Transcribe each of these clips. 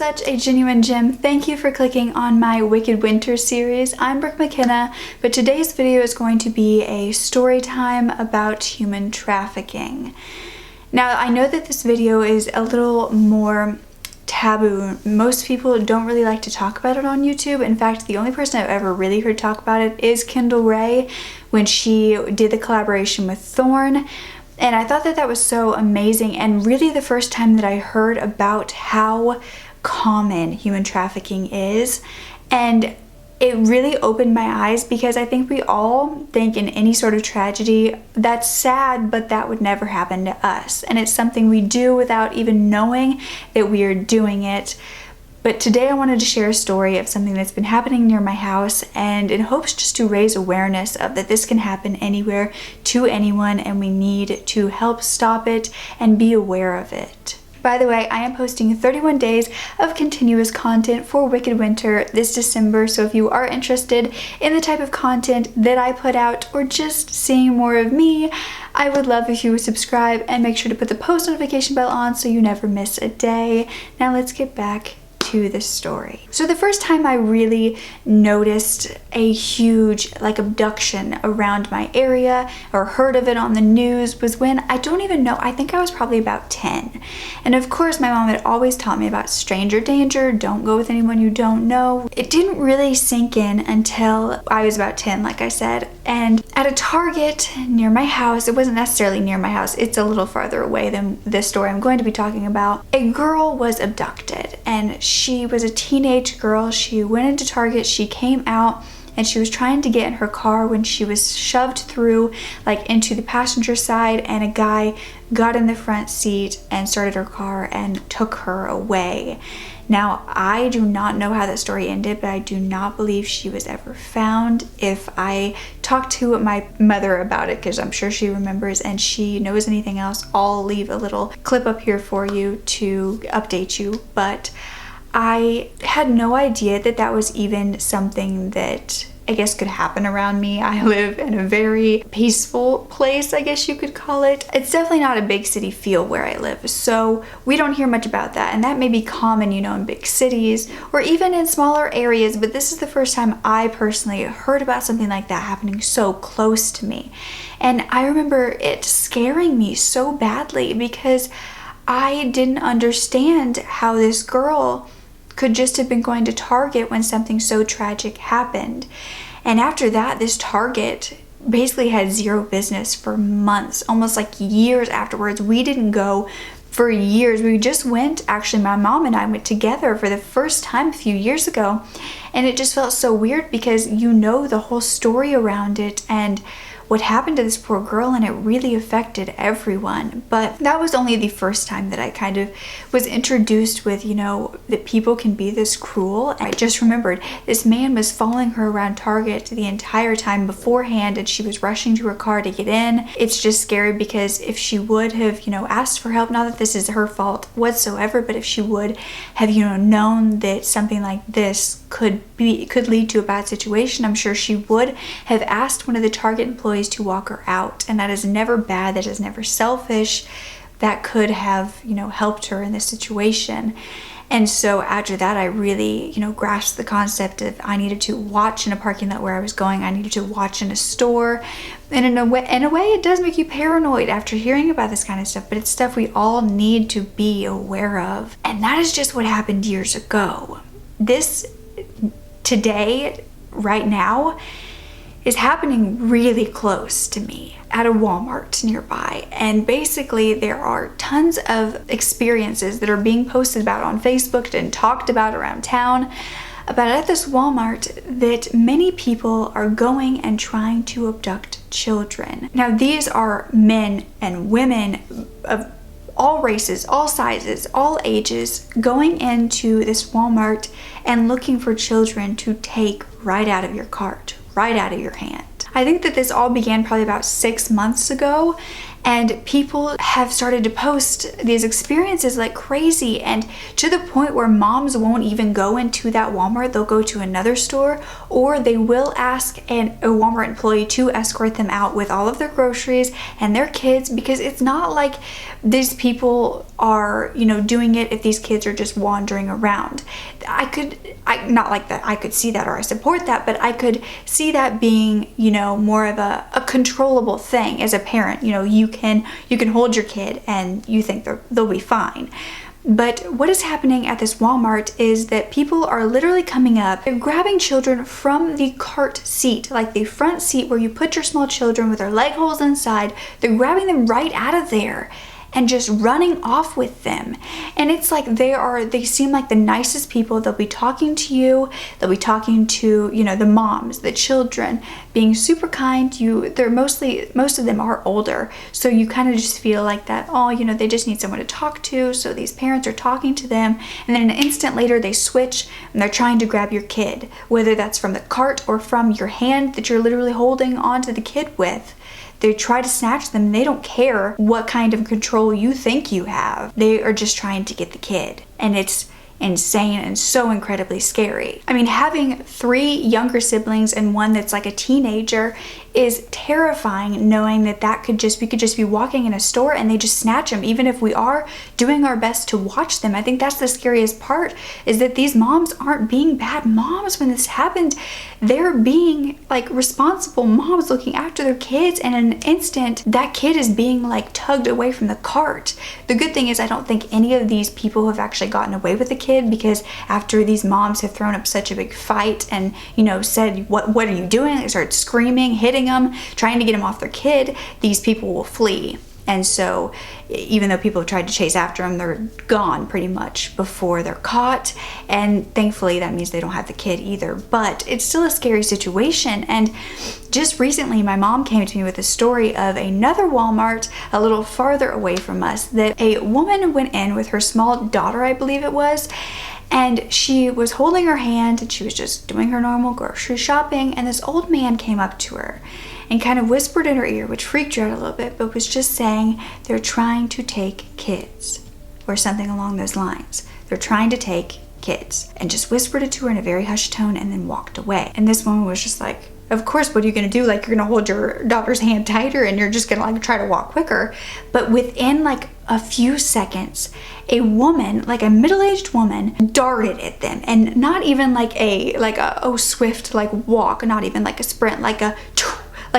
such a genuine gem. Thank you for clicking on my Wicked Winter series. I'm Brooke Makenna, but today's video is going to be a story time about human trafficking. Now, I know that this video is a little more taboo. Most people don't really like to talk about it on YouTube. In fact, the only person I've ever really heard talk about it is Kendall Rae when she did the collaboration with Thorn. And I thought that that was so amazing, and really the first time that I heard about how common human trafficking is. And it really opened my eyes, because I think we all think in any sort of tragedy, that's sad, but that would never happen to us. And it's something we do without even knowing that we are doing it. But today I wanted to share a story of something that's been happening near my house, and in hopes just to raise awareness of that this can happen anywhere to anyone, and we need to help stop it and be aware of it. By the way, I am posting 31 days of continuous content for Wicked Winter this December, so if you are interested in the type of content that I put out, or just seeing more of me, I would love if you would subscribe and make sure to put the post notification bell on so you never miss a day. Now let's get back to the story. So the first time I really noticed a huge abduction around my area, or heard of it on the news, was when, I don't even know, I think I was probably about 10. And of course my mom had always taught me about stranger danger, don't go with anyone you don't know. It didn't really sink in until I was about 10, like I said. And at a Target near my house, it wasn't necessarily near my house, it's a little farther away than the story I'm going to be talking about, a girl was abducted. And she was a teenage girl. She went into Target, she came out, and she was trying to get in her car when she was shoved through into the passenger side, and a guy got in the front seat and started her car and took her away. Now, I do not know how that story ended, but I do not believe she was ever found. If I talk to my mother about it, because I'm sure she remembers and she knows anything else, I'll leave a little clip up here for you to update you. But I had no idea that that was even something that I guess could happen around me. I live in a very peaceful place, I guess you could call it. It's definitely not a big city feel where I live, so we don't hear much about that. And that may be common, in big cities or even in smaller areas, but this is the first time I personally heard about something like that happening so close to me. And I remember it scaring me so badly, because I didn't understand how this girl could just have been going to Target when something so tragic happened. And after that, this Target basically had zero business for months, almost years afterwards. We didn't go for years. We just went, actually my mom and I went together for the first time a few years ago, and it just felt so weird, because the whole story around it and what happened to this poor girl, and it really affected everyone. But that was only the first time that I kind of was introduced with, that people can be this cruel. And I just remembered this man was following her around Target the entire time beforehand, and she was rushing to her car to get in. It's just scary, because if she would have, asked for help, not that this is her fault whatsoever, but if she would have, known that something like this could lead to a bad situation, I'm sure she would have asked one of the Target employees to walk her out. And that is never bad, that is never selfish. That could have, helped her in this situation. And so after that, I really, grasped the concept of I needed to watch in a parking lot where I was going. I needed to watch in a store. And in a way, it does make you paranoid after hearing about this kind of stuff, but it's stuff we all need to be aware of. And that is just what happened years ago. This today, right now, is happening really close to me at a Walmart nearby. And basically there are tons of experiences that are being posted about on Facebook and talked about around town about at this Walmart that many people are going and trying to abduct children. Now, these are men and women of all races, all sizes, all ages, going into this Walmart and looking for children to take right out of your cart, right out of your hand. I think that this all began probably about 6 months ago, And people have started to post these experiences like crazy, and to the point where moms won't even go into that Walmart. They'll go to another store, or they will ask a Walmart employee to escort them out with all of their groceries and their kids, because it's not like these people are, you know, doing it if these kids are just wandering around. Not like that I could see that or I support that, but I could see that being, you know, more of a controllable thing as a parent. You know, you can hold your kid and you think they'll be fine. But what is happening at this Walmart is that people are literally coming up, they're grabbing children from the cart seat, like the front seat where you put your small children with their leg holes inside. They're grabbing them right out of there and just running off with them. And it's like they seem like the nicest people. They'll be talking to you, they'll be talking to, you know, the moms, the children, being super kind. Most of them are older, so you kind of just feel like that, oh, you know, they just need someone to talk to, so these parents are talking to them, and then an instant later they switch and they're trying to grab your kid, whether that's from the cart or from your hand that you're literally holding onto the kid with. They try to snatch them. They don't care what kind of control you think you have. They are just trying to get the kid. And it's insane and so incredibly scary. I mean, having 3 younger siblings and one that's like a teenager is terrifying, knowing that we could just be walking in a store and they just snatch them, even if we are doing our best to watch them. I think that's the scariest part, is that these moms aren't being bad moms when this happened. They're being like responsible moms looking after their kids, and in an instant that kid is being like tugged away from the cart. The good thing is I don't think any of these people have actually gotten away with the kid, because after these moms have thrown up such a big fight and, you know, said, what are you doing? They started screaming, hitting them, trying to get them off their kid, these people will flee. And so even though people have tried to chase after them, they're gone pretty much before they're caught. And thankfully that means they don't have the kid either, but it's still a scary situation. And just recently my mom came to me with a story of another Walmart a little farther away from us, that a woman went in with her small daughter, I believe it was, and she was holding her hand and she was just doing her normal grocery shopping, and this old man came up to her and kind of whispered in her ear, which freaked her out a little bit, but was just saying, they're trying to take kids, or something along those lines. They're trying to take kids, and just whispered it to her in a very hushed tone and then walked away. And this woman was just like, of course, what are you gonna do? Like, you're gonna hold your daughter's hand tighter and you're just gonna like try to walk quicker. But within like a few seconds, a woman, like a middle-aged woman, darted at them, and not even like a swift like walk, not even like a sprint, like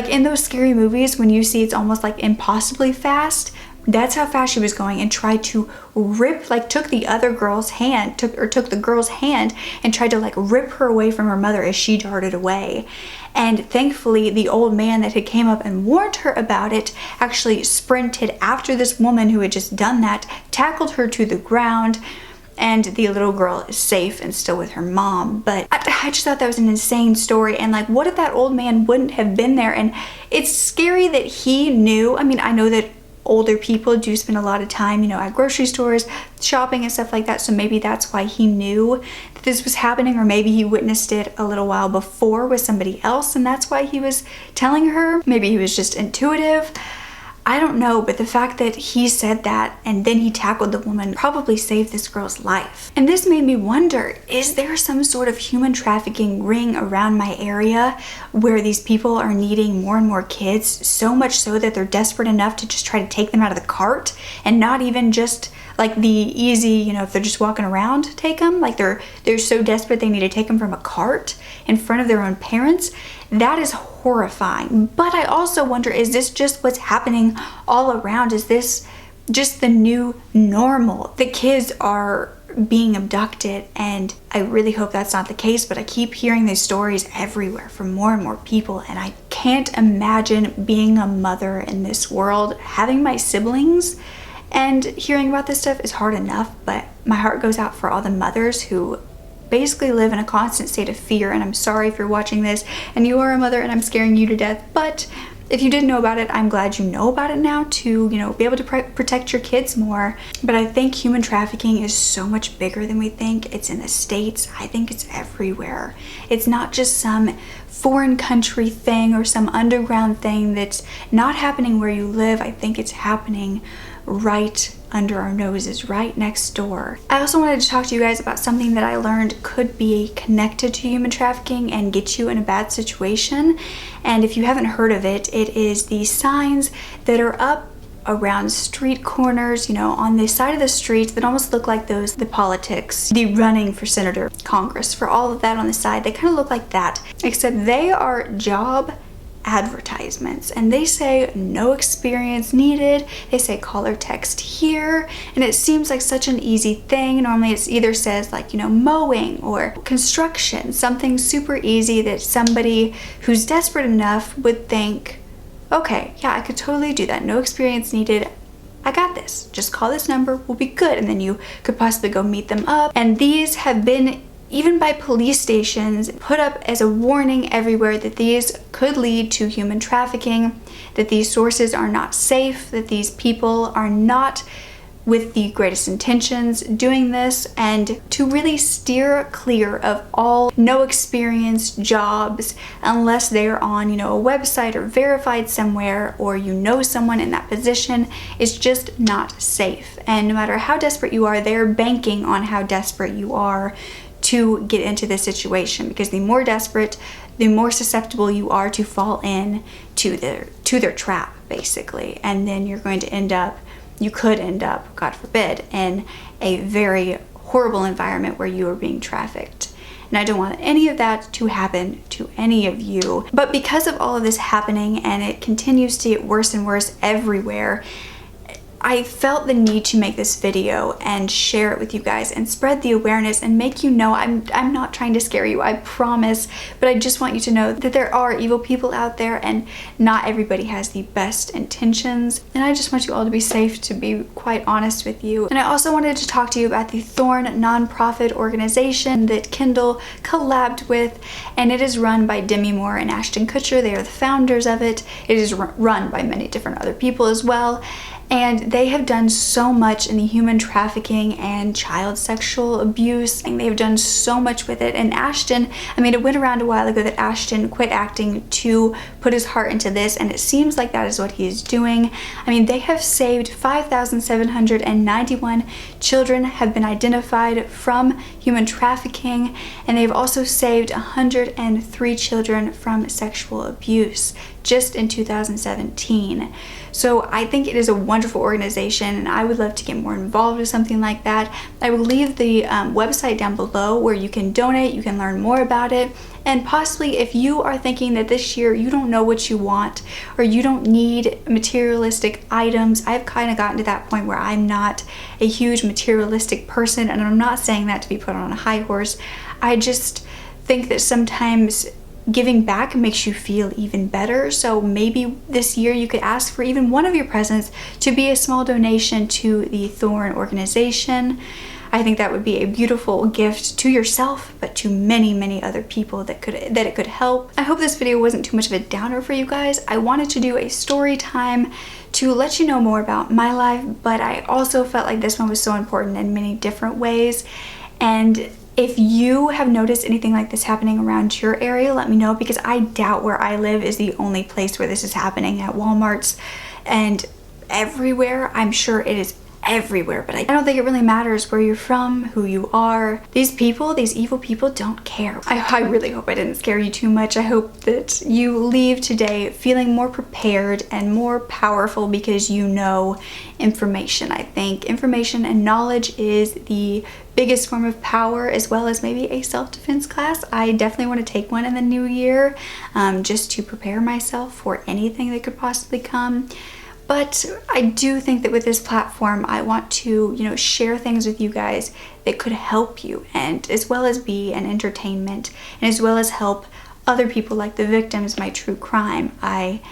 in those scary movies when you see it's almost like impossibly fast. That's how fast she was going, and tried to rip, like took the girl's hand and tried to like rip her away from her mother as she darted away. And thankfully the old man that had came up and warned her about it actually sprinted after this woman who had just done that, tackled her to the ground, and the little girl is safe and still with her mom. But I just thought that was an insane story, and like, what if that old man wouldn't have been there? And it's scary that he knew. I mean, I know that older people do spend a lot of time, you know, at grocery stores, shopping and stuff like that, so maybe that's why he knew that this was happening, or maybe he witnessed it a little while before with somebody else and that's why he was telling her. Maybe he was just intuitive. I don't know, but the fact that he said that and then he tackled the woman probably saved this girl's life. And this made me wonder, is there some sort of human trafficking ring around my area where these people are needing more and more kids, so much so that they're desperate enough to just try to take them out of the cart, and not even just like the easy, you know, if they're just walking around, take them? Like they're so desperate they need to take them from a cart in front of their own parents? That is horrifying. But I also wonder, is this just what's happening all around? Is this just the new normal? The kids are being abducted, and I really hope that's not the case, but I keep hearing these stories everywhere from more and more people, and I can't imagine being a mother in this world. Having my siblings and hearing about this stuff is hard enough, but my heart goes out for all the mothers who basically live in a constant state of fear. And I'm sorry if you're watching this and you are a mother and I'm scaring you to death, but if you didn't know about it, I'm glad you know about it now to, you know, be able to protect your kids more. But I think human trafficking is so much bigger than we think. It's in the States. I think it's everywhere. It's not just some foreign country thing or some underground thing that's not happening where you live. I think it's happening right under our noses, right next door. I also wanted to talk to you guys about something that I learned could be connected to human trafficking and get you in a bad situation. And if you haven't heard of it, it is the signs that are up around street corners, you know, on the side of the street that almost look like those, the politics, the running for senator, Congress, for all of that on the side. They kind of look like that, except they are job advertisements, and they say no experience needed. They say call or text here, and it seems like such an easy thing. Normally it's either says like, you know, mowing or construction, something super easy that somebody who's desperate enough would think, okay, yeah, I could totally do that. No experience needed. I got this. Just call this number, we'll be good. And then you could possibly go meet them up. And these have been, even by police stations, put up as a warning everywhere that these could lead to human trafficking, that these sources are not safe, that these people are not with the greatest intentions doing this, and to really steer clear of all no experience jobs unless they're on, you know, a website or verified somewhere, or you know someone in that position. Is just not safe. And no matter how desperate you are, they're banking on how desperate you are to get into this situation, because the more desperate, the more susceptible you are to fall in to their trap, basically. And then you're going to end up, you could end up, God forbid, in a very horrible environment where you are being trafficked. And I don't want any of that to happen to any of you. But because of all of this happening, and it continues to get worse and worse everywhere, I felt the need to make this video and share it with you guys and spread the awareness and make you know I'm not trying to scare you, I promise, but I just want you to know that there are evil people out there and not everybody has the best intentions. And I just want you all to be safe, to be quite honest with you. And I also wanted to talk to you about the Thorn nonprofit organization that Kindle collabed with, and it is run by Demi Moore and Ashton Kutcher. They are the founders of it. It is run by many different other people as well. And they have done so much in the human trafficking and child sexual abuse, and they've done so much with it. And Ashton, I mean, it went around a while ago that Ashton quit acting to put his heart into this, and it seems like that is what he is doing. I mean, they have saved 5,791 children have been identified from human trafficking, and they've also saved 103 children from sexual abuse just in 2017. So I think it is a wonderful organization, and I would love to get more involved with something like that. I will leave the website down below where you can donate, you can learn more about it, and possibly if you are thinking that this year you don't know what you want, or you don't need materialistic items. I've kind of gotten to that point where I'm not a huge materialistic person, and I'm not saying that to be put on a high horse. I just think that sometimes giving back makes you feel even better. So maybe this year you could ask for even one of your presents to be a small donation to the Thorn organization. I think that would be a beautiful gift to yourself, but to many, many other people that it could help. I hope this video wasn't too much of a downer for you guys. I wanted to do a story time to let you know more about my life, but I also felt like this one was so important in many different ways. And if you have noticed anything like this happening around your area, let me know, because I doubt where I live is the only place where this is happening, at Walmarts and everywhere. I'm sure it is everywhere, but I don't think it really matters where you're from, who you are. These people, these evil people, don't care. I really hope I didn't scare you too much. I hope that you leave today feeling more prepared and more powerful because you know information. I think information and knowledge is the biggest form of power, as well as maybe a self-defense class. I definitely want to take one in the new year, just to prepare myself for anything that could possibly come. But I do think that with this platform, I want to, you know, share things with you guys that could help you, and as well as be an entertainment, and as well as help other people like the victims, my true crime. I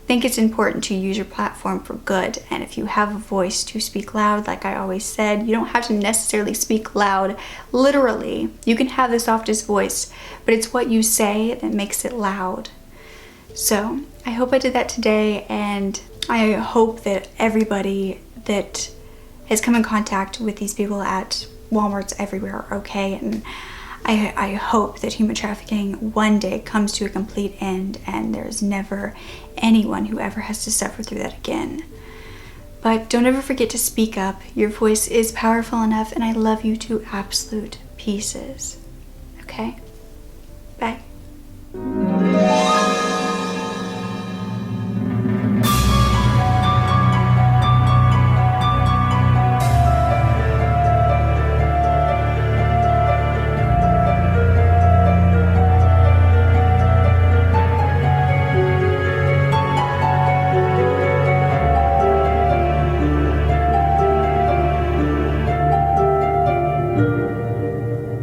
think it's important to use your platform for good, and if you have a voice, to speak loud. Like I always said, you don't have to necessarily speak loud literally. You can have the softest voice, but it's what you say that makes it loud. So I hope I did that today, and I hope that everybody that has come in contact with these people at Walmarts everywhere are okay. And I hope that human trafficking one day comes to a complete end and there's never anyone who ever has to suffer through that again. But don't ever forget to speak up. Your voice is powerful enough, and I love you to absolute pieces. Okay? Bye.